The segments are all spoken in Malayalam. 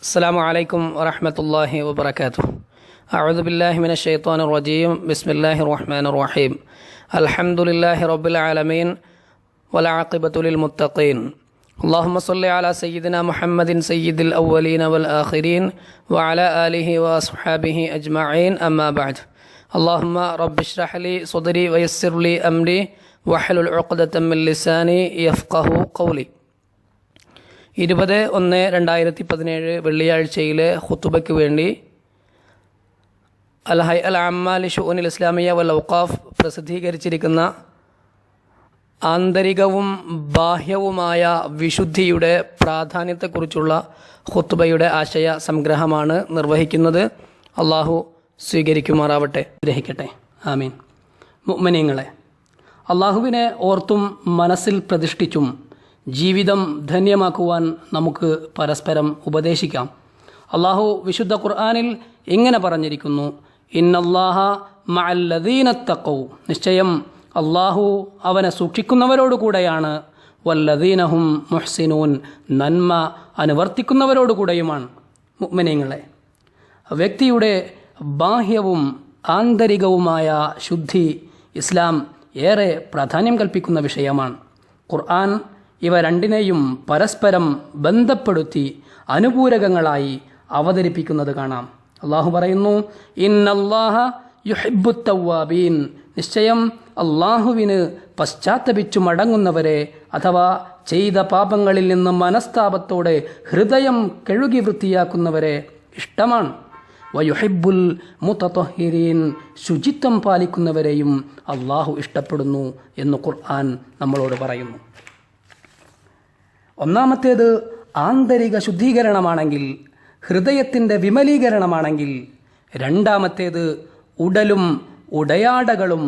السلام عليكم ورحمة الله وبركاته. أعوذ بالله من الشيطان الرجيم. بسم الله الرحمن الرحيم. الحمد لله رب العالمين والعاقبة للمتقين. اللهم صل على سيدنا محمد سيد الأولين والآخرين وعلى آله وأصحابه أجمعين. أما بعد. اللهم رب اشرح لي صدري ويسر لي أمري واحلل عقدة من لساني يفقه قولي. 20-1-2017 വെള്ളിയാഴ്ചയിലെ ഖുതുബയ്ക്ക് വേണ്ടി അൽ ഹൈ അൽ അമ്മ ലി ശുഊനിൽ ഇസ്ലാമിയ വൽ ഔഖാഫ് പ്രസിദ്ധീകരിച്ചിരിക്കുന്ന ആന്തരികവും ബാഹ്യവുമായ വിശുദ്ധിയുടെ പ്രാധാന്യത്തെക്കുറിച്ചുള്ള ഖുതുബയുടെ ആശയ സംഗ്രഹമാണ് നിർവഹിക്കുന്നത്. അള്ളാഹു സ്വീകരിക്കുമാറാവട്ടെ, ഗ്രഹിക്കട്ടെ. ആമീൻ. മുഅ്മിനീങ്ങളെ, അള്ളാഹുവിനെ ഓർത്തും മനസ്സിൽ പ്രതിഷ്ഠിച്ചും ജീവിതം ധന്യമാക്കുവാൻ നമുക്ക് പരസ്പരം ഉപദേശിക്കാം. അള്ളാഹു വിശുദ്ധ ഖുർആനിൽ ഇങ്ങനെ പറഞ്ഞിരിക്കുന്നു: ഇന്നല്ലാഹ മഅല്ലദീന തഖൗ, നിശ്ചയം അള്ളാഹു അവനെ സൂക്ഷിക്കുന്നവരോടുകൂടെയാണ്. വല്ലദീനഹും മുഹ്സിനൂൻ, നന്മ അനുവർത്തിക്കുന്നവരോടുകൂടെയുമാണ്. മുഅ്മിനീങ്ങളെ, വ്യക്തിയുടെ ബാഹ്യവും ആന്തരികവുമായ ശുദ്ധി ഇസ്ലാം ഏറെ പ്രാധാന്യം കൽപ്പിക്കുന്ന വിഷയമാണ്. ഖുർആൻ ഇവ രണ്ടിനെയും പരസ്പരം ബന്ധപ്പെടുത്തി അനുപൂരകങ്ങളായി അവതരിപ്പിക്കുന്നത് കാണാം. അള്ളാഹു പറയുന്നു: ഇന്നല്ലാഹ യുഹിബ്ബുത് തവ്വാബീൻ, നിശ്ചയം അള്ളാഹുവിന് പശ്ചാത്തപിച്ചു മടങ്ങുന്നവരെ അഥവാ ചെയ്ത പാപങ്ങളിൽ നിന്ന് മനസ്താപത്തോടെ ഹൃദയം കഴുകി വൃത്തിയാക്കുന്നവരെ ഇഷ്ടമാണ്. വയുഹിബ്ബുൽ മുതത്വഹിരീൻ, ശുചിത്വം പാലിക്കുന്നവരെയും അള്ളാഹു ഇഷ്ടപ്പെടുന്നു എന്ന് ഖുർആൻ നമ്മളോട് പറയുന്നു. ഒന്നാമത്തേത് ആന്തരിക ശുദ്ധീകരണമാണെങ്കിൽ, ഹൃദയത്തിൻ്റെ വിമലീകരണമാണെങ്കിൽ, രണ്ടാമത്തേത് ഉടലും ഉടയാടകളും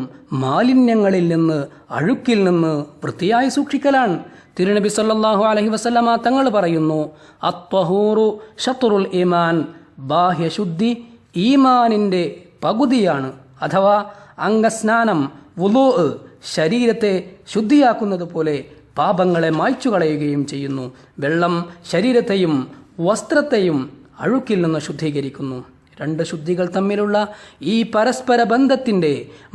മാലിന്യങ്ങളിൽ നിന്ന്, അഴുക്കിൽ നിന്ന് വൃത്തിയായി സൂക്ഷിക്കലാണ്. തിരുനബി സല്ലല്ലാഹു അലൈഹി വസല്ലമ തങ്ങൾ പറയുന്നു: അത്വഹൂറു ശത്റുൽ ഈമാൻ, ബാഹ്യശുദ്ധി ഈമാനിൻ്റെ പകുതിയാണ്. അഥവാ അംഗസ്നാനം, വുളൂ, ശരീരത്തെ ശുദ്ധിയാക്കുന്നത് പോലെ പാപങ്ങളെ മായ്ച്ചു കളയുകയും ചെയ്യുന്നു. വെള്ളം ശരീരത്തെയും വസ്ത്രത്തെയും അഴുക്കിൽ നിന്ന് ശുദ്ധീകരിക്കുന്നു. രണ്ട് ശുദ്ധികൾ തമ്മിലുള്ള ഈ പരസ്പര ബന്ധത്തിൻ്റെ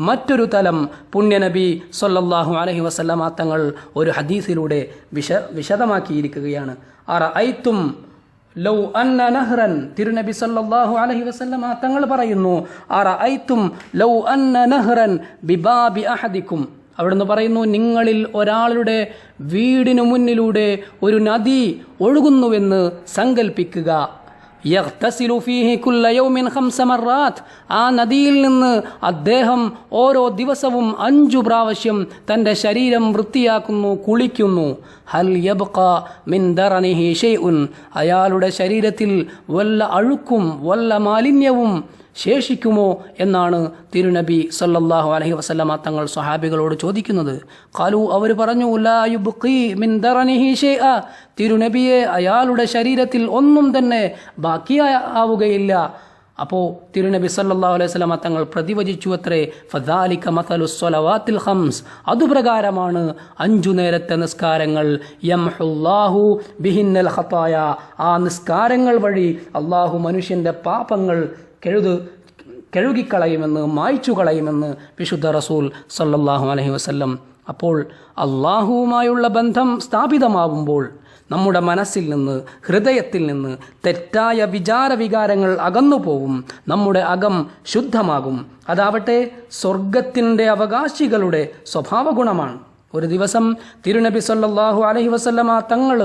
മറ്റൊരു തലം പുണ്യനബി സല്ലല്ലാഹു അലൈഹി വസല്ലമ തങ്ങൾ ഒരു ഹദീസിലൂടെ വിശദമാക്കിയിരിക്കുകയാണ്. അറഅയ്തും ലൗ അന്ന നഹ്റൻ, തിരുനബി സല്ലല്ലാഹു അലൈഹി വസല്ലമ തങ്ങൾ പറയുന്നു: അറഅയ്തും ലൗ അന്ന നഹ്റൻ ബിബാബി അഹദിക്കും, അവിടുന്ന് പറയുന്നു, നിങ്ങളിൽ ഒരാളുടെ വീടിനു മുന്നിലൂടെ ഒരു നദി ഒഴുകുന്നുവെന്ന് സങ്കൽപ്പിക്കുക. യഗ്തസിലു ഫീഹി കുല്ല യൗമിൻ 5 മർറാത്ത്, ആ നദിയിൽ നിന്ന് അദ്ദേഹം ഓരോ ദിവസവും 5 പ്രാവശ്യം തൻ്റെ ശരീരം വൃത്തിയാക്കുന്നു, കുളിക്കുന്നു. ഹൽ യബ്ഖ മിൻ ദറനിഹി ഷൈഉൻ, അയാളുടെ ശരീരത്തിൽ വല്ല അഴുക്കും വല്ല മാലിന്യവും ശേഷിക്കുമോ എന്നാണ് തിരുനബി സല്ലല്ലാഹു അലൈഹി വസല്ലമ തങ്ങൾ സ്വഹാബികളോട് ചോദിക്കുന്നത്. ഖാലു, അവർ പറഞ്ഞു: ലാ യുബ്ഖി മിൻ ദറനിഹി ഷൈഅ, തിരുനബിയെ, അയാളുടെ ശരീരത്തിൽ ഒന്നും തന്നെ ബാക്കിയാവുകയില്ല. അപ്പോൾ തിരുനബി സല്ലല്ലാഹു അലൈഹി വസല്ലമ തങ്ങൾ പ്രതിവചിച്ചു അത്രേ: ഫദാലിക മസലുസ് സ്വലവാത്തിൽ ഖംസ്, അതുപ്രകാരമാണ് 5 നേരത്തെ നിസ്കാരങ്ങൾ. യംഹുല്ലാഹു ബിഹിന്നൽ ഖതായ, ആ നിസ്കാരങ്ങൾ വഴി അള്ളാഹു മനുഷ്യൻ്റെ പാപങ്ങൾ കഴുകിക്കളയുമെന്ന്, മായ്ച്ചു കളയുമെന്ന് വിശുദ്ധ റസൂൽ സല്ലല്ലാഹു അലൈഹി വസല്ലം. അപ്പോൾ അള്ളാഹുവുമായുള്ള ബന്ധം സ്ഥാപിതമാവുമ്പോൾ നമ്മുടെ മനസ്സിൽ നിന്ന്, ഹൃദയത്തിൽ നിന്ന് തെറ്റായ വികാരങ്ങൾ അകന്നുപോകും. നമ്മുടെ അകം ശുദ്ധമാകും. അതാവട്ടെ സ്വർഗത്തിൻ്റെ അവകാശികളുടെ സ്വഭാവ ഗുണമാണ്. ഒരു ദിവസം തിരുനബി സല്ലല്ലാഹു അലൈഹി വസല്ലമ തങ്ങൾ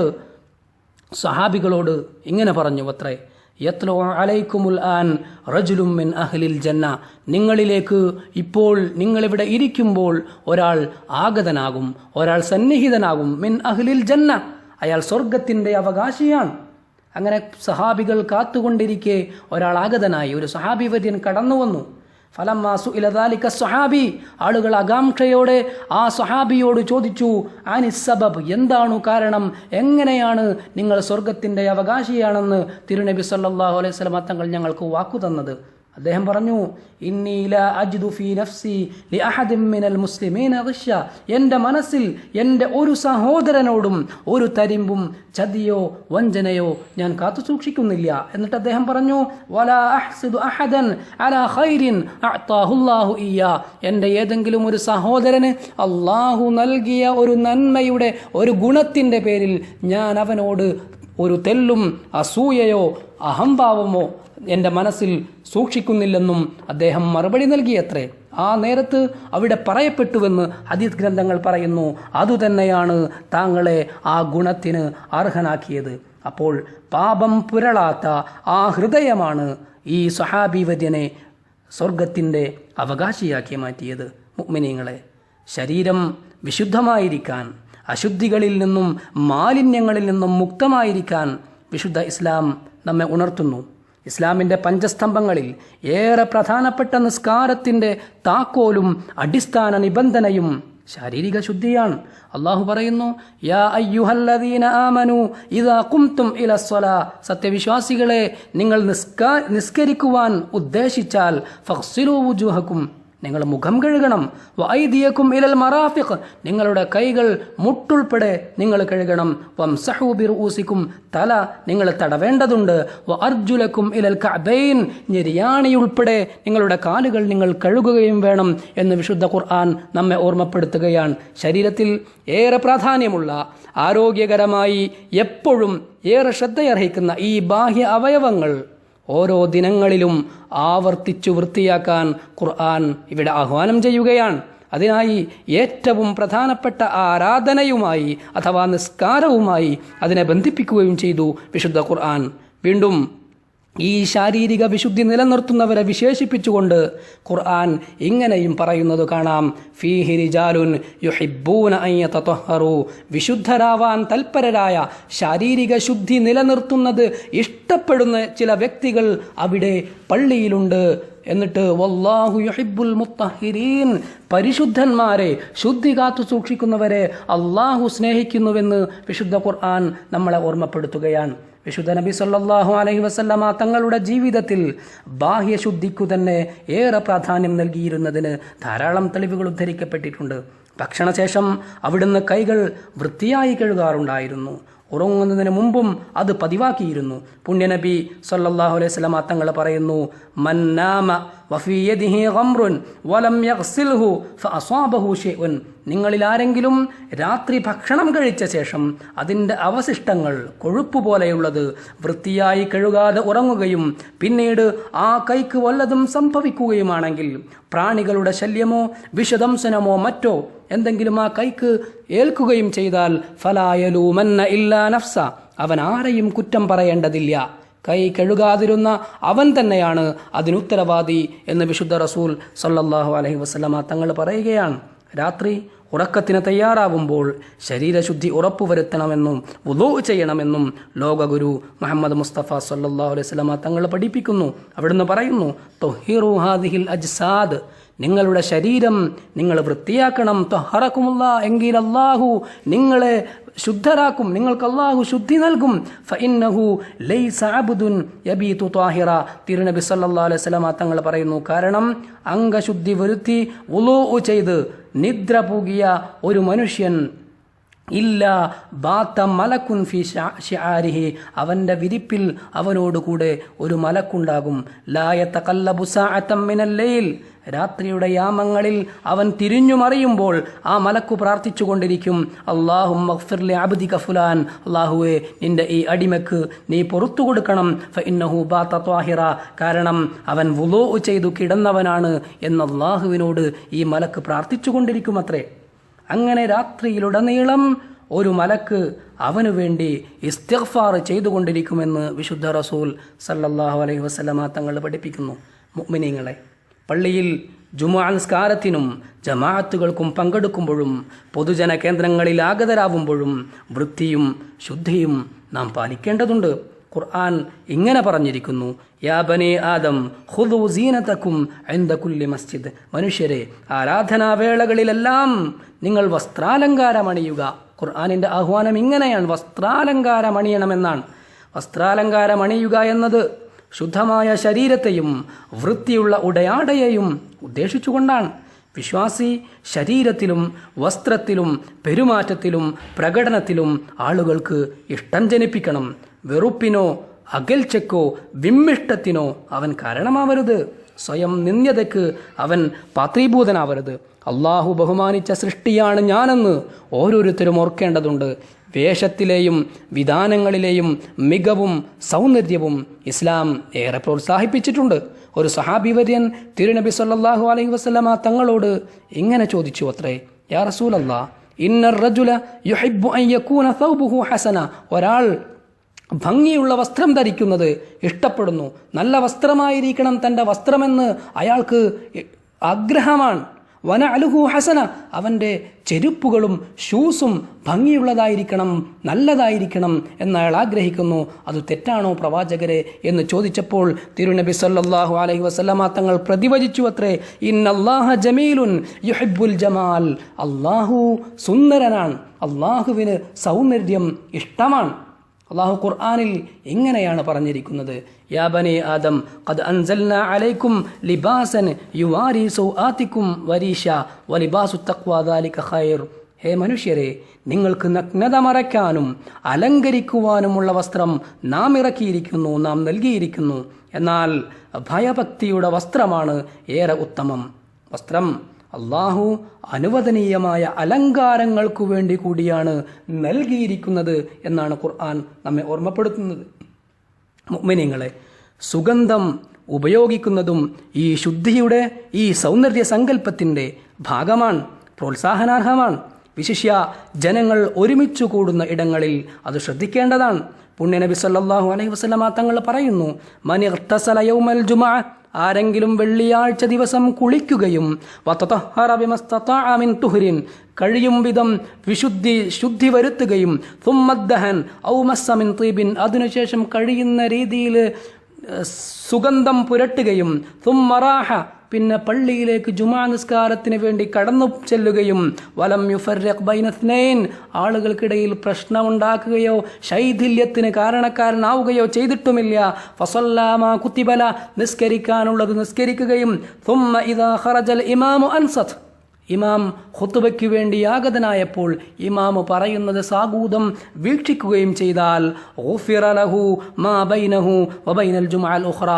സഹാബികളോട് ഇങ്ങനെ പറഞ്ഞു അത്രേ: യത്ലു അലൈക്കുമുൽ ആൻ റജുലും മിൻ അഹ്ലിൽ ജന്ന, നിങ്ങളിലേക്ക് ഇപ്പോൾ നിങ്ങളിവിടെ ഇരിക്കുമ്പോൾ ഒരാൾ ആഗതനാകും, ഒരാൾ സന്നിഹിതനാകും. മിൻ അഹ്ലിൽ ജന്ന, അയാൾ സ്വർഗത്തിൻ്റെ അവകാശിയാണ്. അങ്ങനെ സഹാബികൾ കാത്തുകൊണ്ടിരിക്കെ ഒരാൾ ആഗതനായി, ഒരു സഹാബി വര്യൻ കടന്നു വന്നു. ഫലമ്മാ സുഇല ദാലിക സ്വഹാബി, ആളുകൾ ആകാംക്ഷയോടെ ആ സ്വഹാബിയോട് ചോദിച്ചു: അനിസ് സബബ്, എന്താണ് കാരണം, എങ്ങനെയാണ് നിങ്ങൾ സ്വർഗത്തിൻ്റെ അവകാശിയാണെന്ന് തിരുനബി സല്ലല്ലാഹു അലൈഹി വസല്ലം തങ്ങൾ ഞങ്ങൾക്ക് വാക്കു തന്നത്? അദ്ദേഹം പറഞ്ഞു, ഇന്നി ലാ അജ്ദു ഫീ നഫ്സി ലി അഹദിൻ മിനൽ മുസ്ലിമീന ഗിശ്ശ, എൻ്റെ മനസ്സിൽ എൻ്റെ ഒരു സഹോദരനോടും ഒരു തരിമ്പും ചതിയോ വഞ്ചനയോ ഞാൻ കാത്തു സൂക്ഷിക്കുന്നില്ല. എന്നിട്ട് അദ്ദേഹം പറഞ്ഞു, വലാ അഹ്സിദു അഹദൻ അലാ ഖൈരിൻ അഅതാഹുല്ലാഹു ഇയ്യാ, എൻ്റെ ഏതെങ്കിലും ഒരു സഹോദരന് അല്ലാഹു നൽകിയ ഒരു നന്മയുടെ ഒരു ഗുണത്തിൻ്റെ പേരിൽ ഞാൻ അവനോട് ഒരു തെല്ലും അസൂയയോ അഹംഭാവമോ എൻ്റെ മനസ്സിൽ സൂക്ഷിക്കുന്നില്ലെന്നും അദ്ദേഹം മറുപടി നൽകിയത്രേ. ആ നേരത്ത് അവിടെ പറയപ്പെട്ടുവെന്ന് ഹദീസ് ഗ്രന്ഥങ്ങൾ പറയുന്നു, അതുതന്നെയാണ് താങ്കളെ ആ ഗുണത്തിന് അർഹനാക്കിയത്. അപ്പോൾ പാപം പുരളാത്ത ആ ഹൃദയമാണ് ഈ സ്വഹാബിവര്യനെ സ്വർഗത്തിൻ്റെ അവകാശിയാക്കി മാറ്റിയത്. മുഅ്മിനീങ്ങളെ, ശരീരം വിശുദ്ധമായിരിക്കാൻ, അശുദ്ധികളിൽ നിന്നും മാലിന്യങ്ങളിൽ നിന്നും മുക്തമായിരിക്കാൻ വിശുദ്ധ ഇസ്ലാം നമ്മെ ഉണർത്തുന്നു. ഇസ്ലാമിൻ്റെ പഞ്ചസ്തംഭങ്ങളിൽ ഏറെ പ്രധാനപ്പെട്ട നിസ്കാരത്തിൻ്റെ താക്കോലും അടിസ്ഥാന നിബന്ധനയും ശാരീരിക ശുദ്ധിയാണ്. അള്ളാഹു പറയുന്നു, യാ അയ്യുഹല്ലദീന ആമനു ഇദാ ഖുംതും ഇലസ്സലാ, സത്യവിശ്വാസികളെ, നിങ്ങൾ നിസ്കരിക്കുവാൻ ഉദ്ദേശിച്ചാൽ ഫഗ്സിലൂ വുജൂഹക്കും, നിങ്ങൾ മുഖം കഴുകണം. വഅയ്ദിയക്കും ഇലൽ മറാഫിഖ്, നിങ്ങളുടെ കൈകൾ മുട്ടുൾപ്പെടെ നിങ്ങൾ കഴുകണം. വംസഹൂ ബിറുഊസിക്കും, തല നിങ്ങൾ തടവേണ്ടതുണ്ട്. വഅർജുലക്കും ഇലൽ കഅബൈൻ, ഞെരിയാണിയുൾപ്പെടെ നിങ്ങളുടെ കാലുകൾ നിങ്ങൾ കഴുകുകയും വേണം എന്ന് വിശുദ്ധ ഖുർആൻ നമ്മെ ഓർമ്മപ്പെടുത്തുകയാണ്. ശരീരത്തിൽ ഏറെ പ്രാധാന്യമുള്ള, ആരോഗ്യകരമായി എപ്പോഴും ഏറെ ശ്രദ്ധയർഹിക്കുന്ന ഈ ബാഹ്യ അവയവങ്ങൾ ഓരോ ദിനങ്ങളിലും ആവർത്തിച്ചു വൃത്തിയാക്കാൻ ഖുർആൻ ഇവിടെ ആഹ്വാനം ചെയ്യുകയാണ്. അതിനായി ഏറ്റവും പ്രധാനപ്പെട്ട ആരാധനയുമായി അഥവാ നിസ്കാരവുമായി അതിനെ ബന്ധിപ്പിക്കുകയും ചെയ്തു വിശുദ്ധ ഖുർആൻ. വീണ്ടും ഈ ശാരീരിക വിശുദ്ധി നിലനിർത്തുന്നവരെ വിശേഷിപ്പിച്ചുകൊണ്ട് ഖുർആൻ ഇങ്ങനെയും പറയുന്നത് കാണാം, ഫീഹി റിജാലുൻ യുഹിബ്ബൂന അൻ യതതഹറു, വിശുദ്ധരാവാൻ തൽപരരായ, ശാരീരിക ശുദ്ധി നിലനിർത്തുന്നത് ഇഷ്ടപ്പെടുന്ന ചില വ്യക്തികൾ അവിടെ പള്ളിയിലുണ്ട്. എന്നിട്ട് വല്ലാഹു യുഹിബ്ബുൽ മുത്തഹിരീൻ, പരിശുദ്ധന്മാരെ, ശുദ്ധി കാത്തു സൂക്ഷിക്കുന്നവരെ അള്ളാഹു സ്നേഹിക്കുന്നുവെന്ന് വിശുദ്ധ ഖുർആൻ നമ്മളെ ഓർമ്മപ്പെടുത്തുകയാണ്. വിശുദ്ധ നബി സല്ലല്ലാഹു അലൈഹി വസല്ലമ തങ്ങളുടെ ജീവിതത്തിൽ ബാഹ്യശുദ്ധിക്കു തന്നെ ഏറെ പ്രാധാന്യം നൽകിയിരുന്നതിന് ധാരാളം തെളിവുകൾ ഉദ്ധരിക്കപ്പെട്ടിട്ടുണ്ട്. ഭക്ഷണശേഷം അവിടുന്ന് കൈകൾ വൃത്തിയായി കഴുകാറുണ്ടായിരുന്നു. ഉറങ്ങുന്നതിന് മുമ്പും അത് പതിവാക്കിയിരുന്നു. പുണ്യനബി സല്ലല്ലാഹു അലൈഹി വസല്ലമ തങ്ങൾ പറയുന്നു, മൻ നാമ വഫീ യദിഹി ഗംറുൻ വലം യഗ്സിൽഹു ഫഅസാബഹു ഷൈഉൻ, നിങ്ങളിൽ ആരെങ്കിലും രാത്രി ഭക്ഷണം കഴിച്ച ശേഷം അതിൻ്റെ അവശിഷ്ടങ്ങൾ, കൊഴുപ്പ് പോലെയുള്ളത് വൃത്തിയായി കഴുകാതെ ഉറങ്ങുകയും പിന്നീട് ആ കൈക്ക് വല്ലതും സംഭവിക്കുകയുമാണെങ്കിൽ, പ്രാണികളുടെ ശല്യമോ വിഷദംസനമോ മറ്റോ എന്തെങ്കിലും ആ കൈക്ക് ഏൽക്കുകയും ചെയ്താൽ ഫലാ യലൂമന്ന ഇല്ലാ നഫ്സ, അവൻ ആരെയും കുറ്റം പറയേണ്ടതില്ല. കൈ കഴുകാതിരുന്ന അവൻ തന്നെയാണ് അതിനുത്തരവാദി എന്ന് വിശുദ്ധ റസൂൽ സല്ലല്ലാഹു അലൈഹി വസല്ലമ തങ്ങൾ പറയുകയാണ്. രാത്രി ഉറക്കത്തിന് തയ്യാറാവുമ്പോൾ ശരീരശുദ്ധി ഉറപ്പുവരുത്തണമെന്നും വുളൂ ചെയ്യണമെന്നും ലോകഗുരു മുഹമ്മദ് മുസ്തഫ സല്ലല്ലാഹു അലൈഹി വസല്ലമ തങ്ങൾ പഠിപ്പിക്കുന്നു. അവിടുന്ന് പറയുന്നു, തുഹിറു ഹാദിഹിൽ അജ്സാദ്, നിങ്ങളുടെ ശരീരം നിങ്ങൾ വൃത്തിയാക്കണം. ത്വഹറകുമുല്ലാ, എങ്കിൽ അല്ലാഹു നിങ്ങളെ ശുദ്ധരാക്കും, നിങ്ങൾക്ക് അല്ലാഹു ശുദ്ധി നൽകും. ഫഇന്നഹു ലൈസ അബ്ദുൻ യബീതു ത്വാഹിറ, തിരുനബി സല്ലല്ലാഹു അലൈഹി വസല്ലമ തങ്ങൾ പറയുന്നു, കാരണം അംഗശുദ്ധി വരുത്തി വുളൂ ചെയ്ത് നിദ്ര പൂകിയ ഒരു മനുഷ്യൻ ഇല്ല ബാത്ത മലക്കുൻ ഫി ശിആരിഹി, അവൻ്റെ വിരിപ്പിൽ അവനോടുകൂടെ ഒരു മലക്കുണ്ടാകും. ലാ യതഖല്ലബു സഅതൻ മിനൽ ലൈൽ, രാത്രിയുടെ യാമങ്ങളിൽ അവൻ തിരിഞ്ഞുമറിയുമ്പോൾ ആ മലക്കു പ്രാർത്ഥിച്ചു കൊണ്ടിരിക്കും, അല്ലാഹുമ്മ ഗ്ഫിർ ലി അബ്ദിക ഫുലാൻ, അല്ലാഹുവേ നിന്റെ ഈ അടിമക്ക് നീ പുറത്തു കൊടുക്കണം. ഫഇന്നഹു ബാത ത്വാഹിറ, കാരണം അവൻ വുളൂ ചെയ്തു കിടന്നവനാണ് എന്ന് അല്ലാഹുവിനോട് ഈ മലക്ക് പ്രാർത്ഥിച്ചു കൊണ്ടിരിക്കുമത്രേ. അങ്ങനെ രാത്രിയിലുടനീളം ഒരു മലക്ക് അവനു വേണ്ടി ഇസ്തിഗ്ഫാർ ചെയ്തുകൊണ്ടിരിക്കുമെന്ന് വിശുദ്ധ റസൂൽ സല്ലല്ലാഹു അലൈഹി വസല്ലമ തങ്ങൾ പഠിപ്പിക്കുന്നു. മുഅ്മിനീങ്ങളെ, പള്ളിയിൽ ജുമുഅ നിസ്കാരത്തിനും ജമാഅത്തുകൾക്കും പങ്കെടുക്കുമ്പോഴും പൊതുജന കേന്ദ്രങ്ങളിൽ ആഗതരാവുമ്പോഴും വൃത്തിയും ശുദ്ധിയും നാം പാലിക്കേണ്ടതുണ്ട്. ഖുർആൻ ഇങ്ങനെ പറഞ്ഞിരിക്കുന്നു, യാ ബനി ആദം ഖുദൂ സീനതകും ഇൻദ കുല്ലി മസ്ജിദ്, മനുഷ്യരെ ആരാധനാവേളകളിലെല്ലാം നിങ്ങൾ വസ്ത്രാലങ്കാരമണിയുക. ഖുർആനിൻ്റെ ആഹ്വാനം ഇങ്ങനെയാണ്, വസ്ത്രാലങ്കാരമണിയണമെന്നാണ്. വസ്ത്രാലങ്കാരമണിയുക എന്നത് ശുദ്ധമായ ശരീരത്തെയും വൃത്തിയുള്ള ഉടയാടയെയും ഉദ്ദേശിച്ചുകൊണ്ടാണ്. വിശ്വാസി ശരീരത്തിലും വസ്ത്രത്തിലും പെരുമാറ്റത്തിലും പ്രകടനത്തിലും ആളുകൾക്ക് ഇഷ്ടം ജനിപ്പിക്കണം. വെറുപ്പിനോ അകൽച്ചക്കോ വിമ്മിഷ്ടത്തിനോ അവൻ കാരണമാവരുത്. സ്വയം നിന്ദ്യതയ്ക്ക് അവൻ പാത്രീഭൂതനാവരുത്. അള്ളാഹു ബഹുമാനിച്ച സൃഷ്ടിയാണ് ഞാനെന്ന് ഓരോരുത്തരും ഓർക്കേണ്ടതുണ്ട്. വേഷത്തിലെയും വിധാനങ്ങളിലെയും മികവും സൗന്ദര്യവും ഇസ്ലാം ഏറെ പ്രോത്സാഹിപ്പിച്ചിട്ടുണ്ട്. ഒരു സഹാബിവര്യൻ തിരുനബി സല്ലല്ലാഹു അലൈഹി വസല്ലമ തങ്ങളോട് ഇങ്ങനെ ചോദിച്ചു അത്രേ, യാ റസൂലല്ലാഹ്, ഇന്നർ റജുല യുഹിബ്ബു അൻ യകൂന തൗബുഹു ഹസന. ഒരാൾ ഭംഗിയുള്ള വസ്ത്രം ധരിക്കുന്നത് ഇഷ്ടപ്പെടുന്നു. നല്ല വസ്ത്രമായിരിക്കണം തൻ്റെ വസ്ത്രമെന്ന് അയാൾക്ക് ആഗ്രഹമാണ്. വന അലുഹു ഹസന, അവൻ്റെ ചെരുപ്പുകളും ഷൂസും ഭംഗിയുള്ളതായിരിക്കണം, നല്ലതായിരിക്കണം എന്ന് അയാൾ ആഗ്രഹിക്കുന്നു. അത് തെറ്റാണോ പ്രവാചകരെ എന്ന് ചോദിച്ചപ്പോൾ തിരുനബി സല്ലല്ലാഹു അലൈഹി വസല്ലമ തങ്ങൾ പ്രതിവചിച്ചു അത്രേ, ഇന്നല്ലാഹ ജമീലുൻ യുഹിബ്ബുൽ ജമാൽ. അള്ളാഹു സുന്ദരനാണ്, അള്ളാഹുവിന് സൗന്ദര്യം ഇഷ്ടമാണ്. അള്ളാഹു ഖുർആനിൽ ഇങ്ങനെയാണ് പറഞ്ഞിരിക്കുന്നത്, യാ ബനി ആദം ഖദ് അൻസൽനാ അലൈക്കും ലിബാസൻ യുവാരി സൗആതിക്കും വരീഷ വലിബാസു തഖ്വ ദാലിക ഖൈർ. ഹേ മനുഷ്യരെ, നിങ്ങൾക്ക് നഗ്നത മറയ്ക്കാനും അലങ്കരിക്കുവാനുമുള്ള വസ്ത്രം നാം ഇറക്കിയിരിക്കുന്നു, നാം നൽകിയിരിക്കുന്നു. എന്നാൽ ഭയഭക്തിയുടെ വസ്ത്രമാണ് ഏറെ ഉത്തമം. വസ്ത്രം അള്ളാഹു അനുവദനീയമായ അലങ്കാരങ്ങൾക്കു വേണ്ടി കൂടിയാണ് നൽകിയിരിക്കുന്നത് എന്നാണ് ഖുർആൻ നമ്മെ ഓർമ്മപ്പെടുത്തുന്നത്. മുഅ്മിനീങ്ങളെ, സുഗന്ധം ഉപയോഗിക്കുന്നതും ഈ ശുദ്ധിയുടെ, ഈ സൗന്ദര്യ സങ്കല്പത്തിൻ്റെ ഭാഗമാണ്, പ്രോത്സാഹനാർഹമാണ്. വിശിഷ്യ ജനങ്ങൾ ഒരുമിച്ചു കൂടുന്ന ഇടങ്ങളിൽ അത് ശ്രദ്ധിക്കേണ്ടതാണ്. പുണ്യനബി സല്ലല്ലാഹു അലൈഹി വസല്ലമ തങ്ങൾ പറയുന്നു, മൻ ഇഗ്തസല യൗമൽ ജുമുഅ, ആരെങ്കിലും വെള്ളിയാഴ്ച ദിവസം കുളിക്കുകയും വതതഹറ ബിമസ്തതഅ മിൻ തുഹ്രിൻ, കഴിയും വിധം ശുദ്ധി വരുത്തുകയും സുമ്മദ്ദഹൻ ഔ മസ്സ മിൻ തീബിൻ, അതിനുശേഷം കഴിയുന്ന രീതിയിൽ സുഗന്ധം പുരട്ടുകയും സുമ്മറാഹ, പിന്നെ പള്ളിയിലേക്ക് ജുമാ നിസ്കാരത്തിന് വേണ്ടി കടന്നു ചെല്ലുകയും വലം യുഫർരിഖ് ബൈന ഇത്നൈൻ, ആളുകൾക്കിടയിൽ പ്രശ്നമുണ്ടാക്കുകയോ ശൈഥില്യത്തിന് കാരണക്കാരനാവുകയോ ചെയ്തിട്ടുമില്ല. ഫസല്ലാ മാ കുതിബല, നിസ്കരിക്കാനുള്ളത് നിസ്കരിക്കുകയും സുമ്മ ഇദാ ഖറജൽ ഇമാമു അൻസത്, ഇമാം ഖുത്ബയ്ക്ക് വേണ്ടി ആഗതനായപ്പോൾ ഇമാം പറയുന്നത് സാഗൂതം വീക്ഷിക്കുകയും ചെയ്താൽ ഗുഫിറ ലഹു മാ ബൈനഹു വബൈനൽ ജുമുഅൽ ഉഖ്റ,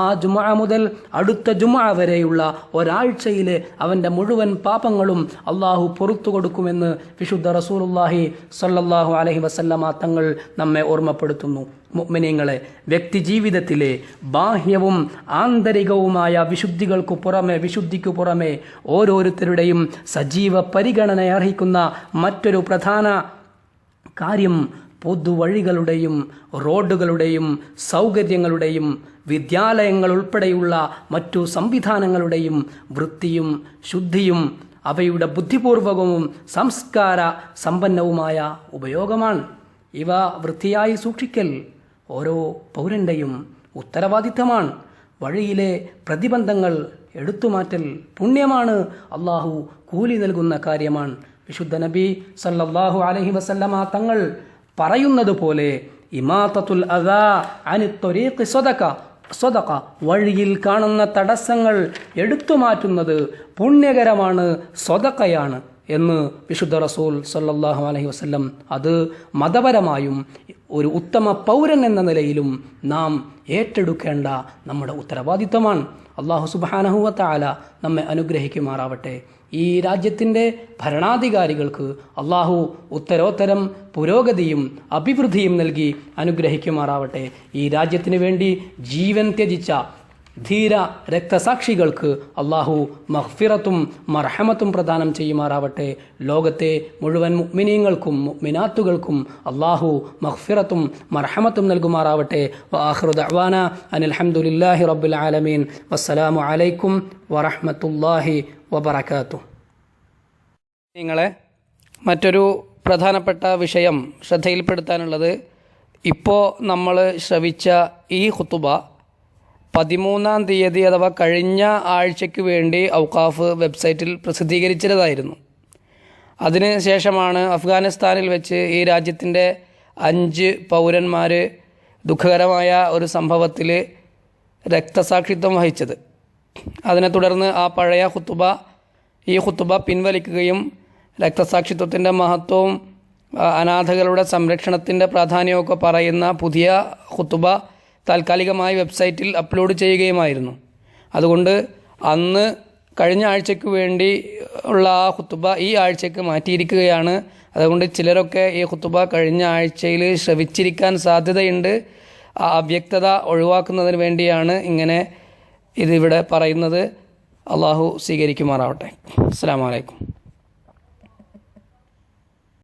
ആ ജുമുഅ മുതൽ അടുത്ത ജുമുഅ വരെയുള്ള ഒരാഴ്ചയിലെ അവൻ്റെ മുഴുവൻ പാപങ്ങളും അള്ളാഹു പുറത്തു കൊടുക്കുമെന്ന് വിശുദ്ധ റസൂലുള്ളാഹി സ്വല്ലല്ലാഹു അലൈഹി വസല്ലമ തങ്ങൾ നമ്മെ ഓർമ്മപ്പെടുത്തുന്നു. മുഅ്മിനീങ്ങളെ, വ്യക്തിജീവിതത്തിലെ ബാഹ്യവും ആന്തരികവുമായ വിശുദ്ധിക്കു പുറമെ ഓരോരുത്തരുടെയും സജീവ പരിഗണന അർഹിക്കുന്ന മറ്റൊരു പ്രധാന കാര്യം പൊതുവഴികളുടെയും റോഡുകളുടെയും സൗകര്യങ്ങളുടെയും വിദ്യാലയങ്ങൾ ഉൾപ്പെടെയുള്ള മറ്റു സംവിധാനങ്ങളുടെയും വൃത്തിയും ശുദ്ധിയും അവയുടെ ബുദ്ധിപൂർവകവും സംസ്കാര സമ്പന്നവുമായ ഉപയോഗമാണ്. ഇവ വൃത്തിയായി സൂക്ഷിക്കൽ ഓരോ പൗരൻ്റെയും ഉത്തരവാദിത്തമാണ്. വഴിയിലെ പ്രതിബന്ധങ്ങൾ എടുത്തുമാറ്റൽ പുണ്യമാണ്, അള്ളാഹു കൂലി നൽകുന്ന കാര്യമാണ്. വിശുദ്ധ നബി സല്ലല്ലാഹു അലൈഹി വസല്ലമ തങ്ങൾ പറയുന്നത് പോലെ ഇമാതത്തുൽ അദാ അനി ത്വരീഖി സ്വദഖ, വഴിയിൽ കാണുന്ന തടസ്സങ്ങൾ എടുത്തുമാറ്റുന്നത് പുണ്യകരമാണ്, സ്വദഖയാണ് എന്ന് വിശുദ്ധ റസൂൽ സല്ലല്ലാഹു അലൈഹി വസല്ലം. അത് മതപരമായും ഒരു ഉത്തമ പൗരൻ എന്ന നിലയിലും നാം ഏറ്റെടുക്കേണ്ട നമ്മുടെ ഉത്തരവാദിത്തമാണ്. അല്ലാഹു സുബ്ഹാനഹു വ തആല നമ്മെ അനുഗ്രഹിക്കുമാറാവട്ടെ. ഈ രാജ്യത്തിൻ്റെ ഭരണാധികാരികൾക്ക് അല്ലാഹു ഉത്തരോത്തരം പുരോഗതിയും അഭിവൃദ്ധിയും നൽകി അനുഗ്രഹിക്കുമാറാവട്ടെ. ഈ രാജ്യത്തിന് വേണ്ടി ജീവൻ ത്യജിച്ച ധീര രക്തസാക്ഷികൾക്ക് അള്ളാഹു മഗ്ഫിറത്തും മർഹമത്തും പ്രദാനം ചെയ്യുമാറാവട്ടെ. ലോകത്തെ മുഴുവൻ മുഅ്മിനീങ്ങൾക്കും മുഅ്മിനാത്തുകൾക്കും അള്ളാഹു മഗ്ഫിറത്തും മർഹമത്തും നൽകുമാറാവട്ടെ. വആഖിറു ദഅ്വാനാ അനിൽ ഹംദുലില്ലാഹി റബ്ബിൽ ആലമീൻ. വസ്സലാമു അലൈക്കും വറഹ്മത്തുള്ളാഹി വബറകാതുഹു. നിങ്ങളെ മറ്റൊരു പ്രധാനപ്പെട്ട വിഷയം ശ്രദ്ധയിൽപ്പെടുത്താനുള്ളത്, ഇപ്പോൾ നമ്മൾ ശ്രവിച്ച ഈ ഖുതുബ 13-ാം തീയതി അഥവാ കഴിഞ്ഞ ആഴ്ചയ്ക്ക് വേണ്ടി ഔഖാഫ് വെബ്സൈറ്റിൽ പ്രസിദ്ധീകരിച്ചതായിരുന്നു. അതിന് ശേഷമാണ് അഫ്ഗാനിസ്ഥാനിൽ വെച്ച് ഈ രാജ്യത്തിൻ്റെ 5 പൗരന്മാർ ദുഃഖകരമായ ഒരു സംഭവത്തിൽ രക്തസാക്ഷിത്വം വഹിച്ചത്. അതിനെ തുടർന്ന് ആ പഴയ ഈ ഖുത്തുബ പിൻവലിക്കുകയും രക്തസാക്ഷിത്വത്തിൻ്റെ മഹത്വവും അനാഥകളുടെ സംരക്ഷണത്തിൻ്റെ പ്രാധാന്യമൊക്കെ പറയുന്ന പുതിയ ഖുത്തുബ താൽക്കാലികമായി വെബ്സൈറ്റിൽ അപ്ലോഡ് ചെയ്യുകയുമായിരുന്നു. അതുകൊണ്ട് അന്ന് കഴിഞ്ഞ ആഴ്ചയ്ക്ക് വേണ്ടി ഉള്ള ആ ഖുത്തുബ ഈ ആഴ്ചയ്ക്ക് മാറ്റിയിരിക്കുകയാണ്. അതുകൊണ്ട് ചിലരൊക്കെ ഈ ഖുത്തുബ കഴിഞ്ഞ ആഴ്ചയിൽ ശ്രവിച്ചിരിക്കാൻ സാധ്യതയുണ്ട്. ആ അവ്യക്തത ഒഴിവാക്കുന്നതിന് വേണ്ടിയാണ് ഇങ്ങനെ ഇതിവിടെ പറയുന്നത്. അള്ളാഹു സ്വീകരിക്കുമാറാവട്ടെ. അസ്സലാമു അലൈക്കും.